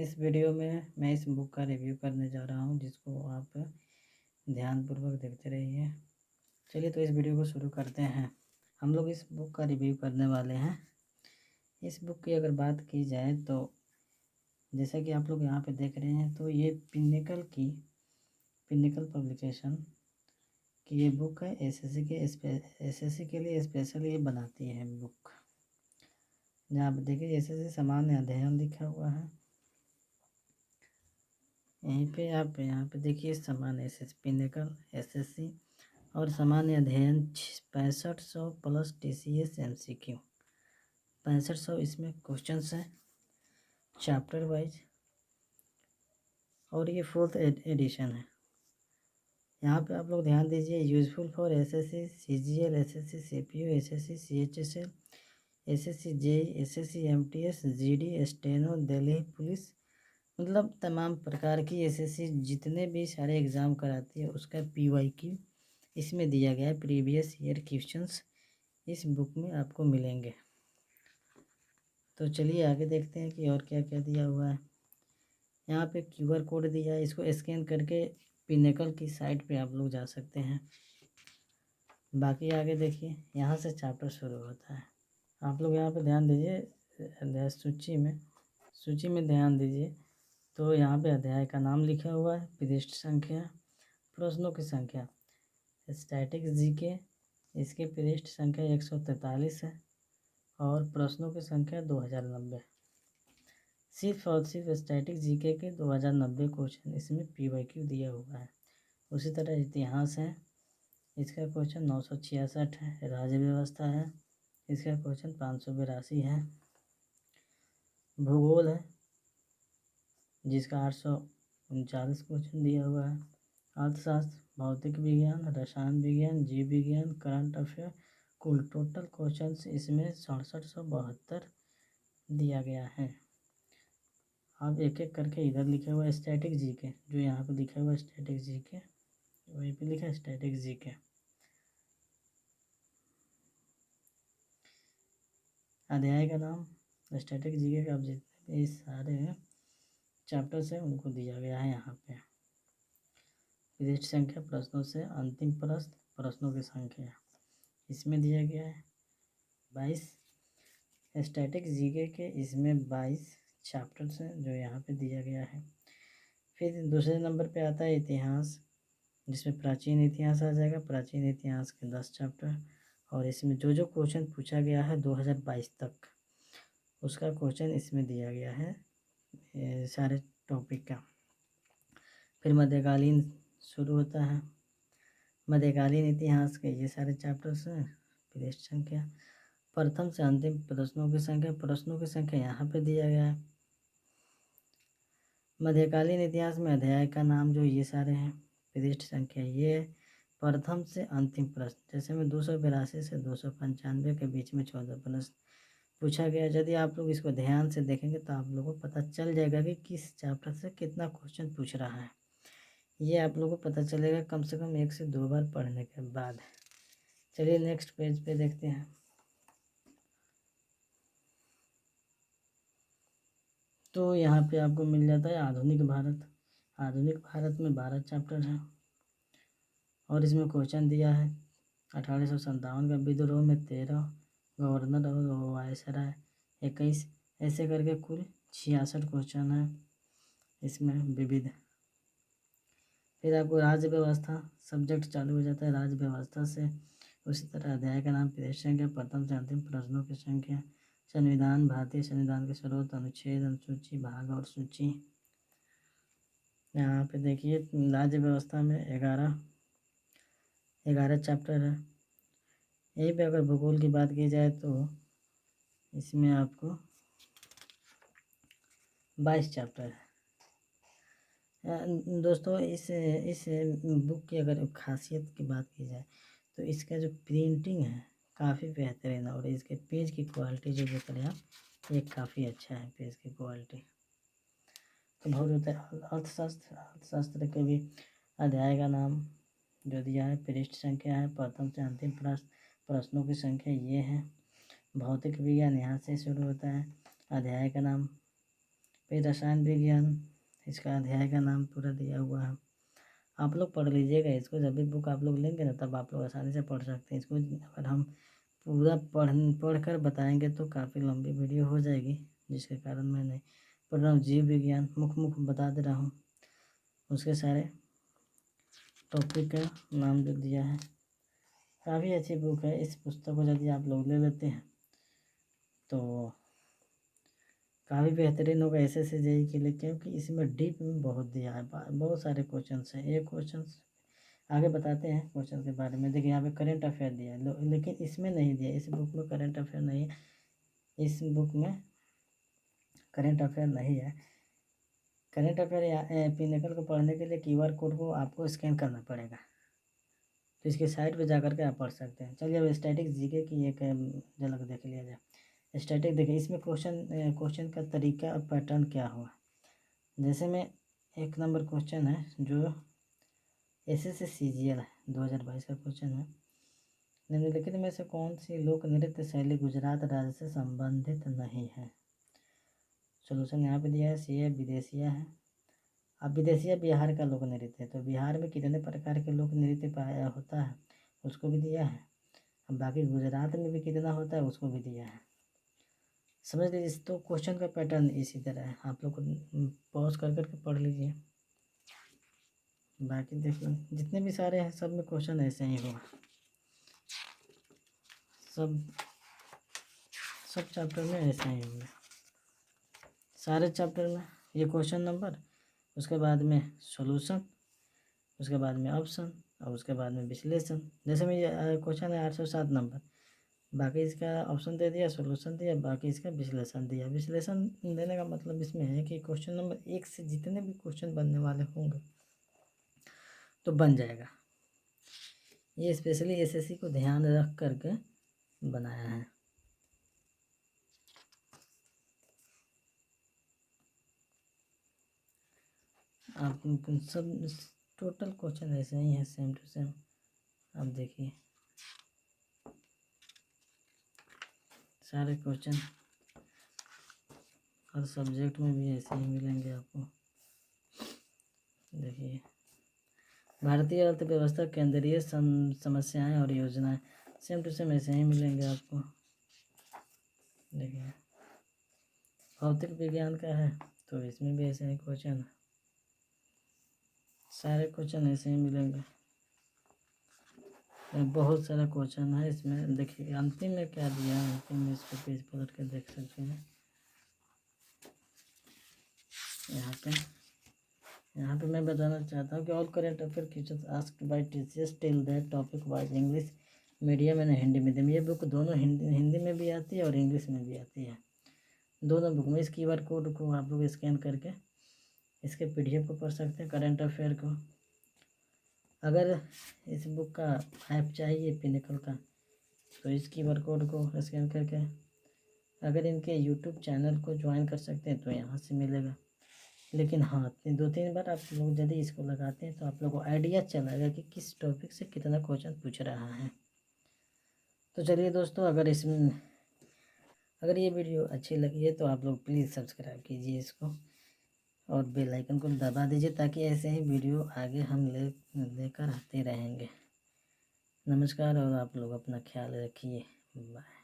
इस वीडियो में मैं इस बुक का रिव्यू करने जा रहा हूँ, जिसको आप ध्यानपूर्वक देखते रहिए। चलिए तो इस वीडियो को शुरू करते हैं। हम लोग इस बुक का रिव्यू करने वाले हैं। इस बुक की अगर बात की जाए तो जैसा कि आप लोग यहाँ पे देख रहे हैं, तो ये पिन्नेकल पब्लिकेशन की ये बुक है। एसएससी के लिए स्पेशल ये बनाती है बुक। जहाँ पे देखिए एसएससी सामान्य अध्ययन लिखा हुआ है। यहीं पे आप यहाँ पे देखिए सामान्य एसएससी पिन्नेकल एसएससी और सामान्य अध्ययन 6500 प्लस टीसीएस एमसीक्यू 6500 इसमें क्वेश्चंस हैं चैप्टर वाइज, और ये 4th एडिशन है। यहाँ पे आप लोग ध्यान दीजिए, useful for SSC CGL, SSC CPU, SSC CHSL, SSC JE, SSC MTS, GD, steno, Delhi police, मतलब तमाम प्रकार की एसएससी जितने भी सारे एग्ज़ाम कराती है उसका पीवाईक्यू इसमें दिया गया है। प्रीवियस ईयर क्वेश्चंस इस बुक में आपको मिलेंगे। तो चलिए आगे देखते हैं कि और क्या क्या दिया हुआ है। यहाँ पे क्यूआर कोड दिया है, इसको स्कैन करके पिन्नेकल की साइट पे आप लोग जा सकते हैं। बाकी आगे देखिए, यहाँ से चैप्टर शुरू होता है। आप लोग यहाँ पे ध्यान दीजिए, सूची में ध्यान दीजिए। तो यहाँ पे अध्याय का नाम लिखा हुआ है, पृष्ठ संख्या, प्रश्नों की संख्या, स्टैटिक्स जीके, इसके पृष्ठ संख्या 143 है और प्रश्नों की संख्या 2090। सिर्फ और सिर्फ स्टैटिक जीके के 2090 क्वेश्चन इसमें पीवाईक्यू दिया हुआ है। उसी तरह इतिहास है, इसका क्वेश्चन 966 है। राज्य व्यवस्था है, इसका क्वेश्चन 582 है। भूगोल है, जिसका 839 क्वेश्चन दिया हुआ है। अर्थशास्त्र, भौतिक विज्ञान, रसायन विज्ञान, जीव विज्ञान, करंट अफेयर, कुल टोटल क्वेश्चंस इसमें 6772 दिया गया है। अब एक एक करके इधर लिखा हुआ है स्टैटिक जीके, जो यहाँ पे लिखा हुआ है स्टैटिक जीके, वहीं पे लिखा है स्टैटिक जीके। अध्याय का नाम स्टैटिक जीके का, अब जितने भी सारे चैप्टर्स हैं उनको दिया गया है यहाँ पे। पृष्ठ संख्या, प्रश्नों से अंतिम प्रश्न, प्रश्नों की संख्या इसमें दिया गया है 22। स्टैटिक जीके के इसमें 22 चैप्टर्स हैं जो यहाँ पे दिया गया है। फिर दूसरे नंबर पे आता है इतिहास, जिसमें प्राचीन इतिहास आ जाएगा। प्राचीन इतिहास के 10 चैप्टर, और इसमें जो जो क्वेश्चन पूछा गया है 2022 तक उसका क्वेश्चन इसमें दिया गया है सारे टॉपिक का। फिर मध्यकालीन शुरू होता है, मध्यकालीन इतिहास के ये सारे चैप्टर्स हैं। पृष्ठ संख्या, प्रथम से अंतिम प्रश्नों की संख्या, प्रश्नों की संख्या यहाँ पे दिया गया है। मध्यकालीन इतिहास में अध्याय का नाम जो ये सारे हैं, पृष्ठ संख्या ये है। प्रथम से अंतिम प्रश्न, जैसे में 282 से 295 के बीच में 14 प्रश्न पूछा गया। यदि आप लोग इसको ध्यान से देखेंगे तो आप लोगों को पता चल जाएगा कि किस चैप्टर से कितना क्वेश्चन पूछ रहा है। ये आप लोगों को पता चलेगा कम से कम 1 से 2 बार पढ़ने के बाद। चलिए नेक्स्ट पेज पे देखते हैं। तो यहाँ पे आपको मिल जाता है आधुनिक भारत। आधुनिक भारत में 12 चैप्टर हैं और इसमें क्वेश्चन दिया है 1857 का विद्रोह में 13, गवर्नर और वायसराय 21, ऐसे करके कुल 66 क्वेश्चन है इसमें विविध। फिर आपको राज्य व्यवस्था सब्जेक्ट चालू हो जाता है राज्य व्यवस्था से। उसी तरह अध्याय का नाम, पृष्ठ संख्या, प्रथम से अंतिम प्रश्नों की संख्या, संविधान, भारतीय संविधान के स्रोत, अनुच्छेद, अनुसूची, भाग और सूची। यहाँ पे देखिए राज्य व्यवस्था में 11 चैप्टर है। यहीं पे अगर भूगोल की बात की जाए तो इसमें आपको 22 चैप्टर है। दोस्तों इस बुक की अगर खासियत की बात की जाए तो इसका जो प्रिंटिंग है काफ़ी बेहतरीन है, और इसके पेज की क्वालिटी जो देख रहे हैं आप, ये काफ़ी अच्छा है पेज की क्वालिटी। तो बहुत होता है अर्थशास्त्र के भी अध्याय का नाम जो दिया है, पृष्ठ संख्या है, प्रथम से अंतिम प्रश्नों की संख्या ये है। भौतिक विज्ञान यहाँ से शुरू होता है, अध्याय का नाम, फिर रसायन विज्ञान, इसका अध्याय का नाम पूरा दिया हुआ है। आप लोग पढ़ लीजिएगा इसको, जब भी बुक आप लोग लेंगे ना तब आप लोग आसानी से पढ़ सकते हैं इसको। अगर हम पूरा पढ़ कर बताएंगे तो काफ़ी लंबी वीडियो हो जाएगी, जिसके कारण मैं नहीं पढ़ रहा हूँ। जीव विज्ञान मुख्य बता दे रहा हूँ, उसके सारे टॉपिक का नाम जो दिया है। काफ़ी अच्छी बुक है। इस पुस्तक को यदि आप लोग ले लेते हैं तो काफ़ी बेहतरीन होगा एसएससी जेईई के लिए, क्योंकि इसमें डीप में बहुत दिया है, बहुत सारे क्वेश्चन हैं। एक क्वेश्चन आगे बताते हैं क्वेश्चन के बारे में। देखिए यहाँ पे करंट अफेयर दिया है, लेकिन इसमें नहीं दिया, इस बुक में करंट अफेयर नहीं है, इस बुक में करंट अफेयर नहीं है। करंट अफेयर पिनेकल को पढ़ने के लिए क्यूआर कोड को आपको स्कैन करना पड़ेगा, तो इसके साइट पे जाकर के आप पढ़ सकते हैं। चलिए अब स्टैटिक जीके की एक झलक देख लिया जाए। स्टैटिक देखिए, इसमें क्वेश्चन का तरीका और पैटर्न क्या हुआ। जैसे में 1 नंबर क्वेश्चन है जो एसएससी सीजीएल है, 2022 का क्वेश्चन है। निम्नलिखित में से कौन सी लोक नृत्य शैली गुजरात राज्य से संबंधित नहीं है। सोल्यूशन यहाँ पे दिया है, सी है विदेशिया है। अब विदेशिया बिहार का लोक नृत्य है, तो बिहार में कितने प्रकार के लोक नृत्य पाया होता है उसको भी दिया है। अब बाकी गुजरात में भी कितना होता है उसको भी दिया है। समझ लीजिए, तो क्वेश्चन का पैटर्न इसी तरह है, आप लोग को पॉज कर करके पढ़ लीजिए। बाकी देखिए जितने भी सारे हैं सब में क्वेश्चन ऐसे ही होगा, सब चैप्टर में ऐसे ही होंगे, सारे चैप्टर में। ये क्वेश्चन नंबर, उसके बाद में सॉल्यूशन, उसके बाद में ऑप्शन और उसके बाद में विश्लेषण। जैसे में ये क्वेश्चन है 807 नंबर, बाकी इसका ऑप्शन दे दिया, सॉल्यूशन दिया, बाकी इसका विश्लेषण दिया। विश्लेषण देने का मतलब इसमें है कि क्वेश्चन नंबर 1 से जितने भी क्वेश्चन बनने वाले होंगे तो बन जाएगा। ये स्पेशली एसएससी को ध्यान रख करके बनाया है। आप सब टोटल क्वेश्चन ऐसे ही है, सेम टू सेम। आप देखिए सारे क्वेश्चन हर सब्जेक्ट में भी ऐसे ही मिलेंगे आपको। देखिए भारतीय अर्थव्यवस्था, केंद्रीय समस्याएं और योजनाएं, सेम टू सेम ऐसे ही मिलेंगे आपको। देखिए भौतिक विज्ञान का है तो इसमें भी ऐसे ही क्वेश्चन है, सारे क्वेश्चन ऐसे ही मिलेंगे। बहुत सारा क्वेश्चन है इसमें। देखिए अंतिम में क्या दिया है, अंतिम में इसको पेज पलट के देख सकते हैं। यहाँ पे मैं बताना चाहता हूँ कि all current affair questions asked by teachers till that topic wise English medium and Hindi medium. ये बुक दोनों हिंदी में भी आती है और इंग्लिश में भी आती है, दोनों बुक में। इस क्यूआर कोड को आप लोग स्कैन करके इसके पीडीएफ को पढ़ सकते हैं, करंट अफेयर को। अगर इस बुक का ऐप चाहिए पिनेकल का तो इस क्यूआर कोड को स्कैन करके अगर इनके यूट्यूब चैनल को ज्वाइन कर सकते हैं तो यहाँ से मिलेगा। लेकिन हाँ 2-3 बार आप लोग यदि इसको लगाते हैं तो आप लोग को आइडिया चलेगा कि किस टॉपिक से कितना क्वेश्चन पूछ रहा है। तो चलिए दोस्तों, अगर ये वीडियो अच्छी लगी है तो आप लोग प्लीज़ सब्सक्राइब कीजिए इसको और बेल आइकन को दबा दीजिए, ताकि ऐसे ही वीडियो आगे हम लेकर आते रहेंगे। नमस्कार और आप लोग अपना ख्याल रखिए। बाय।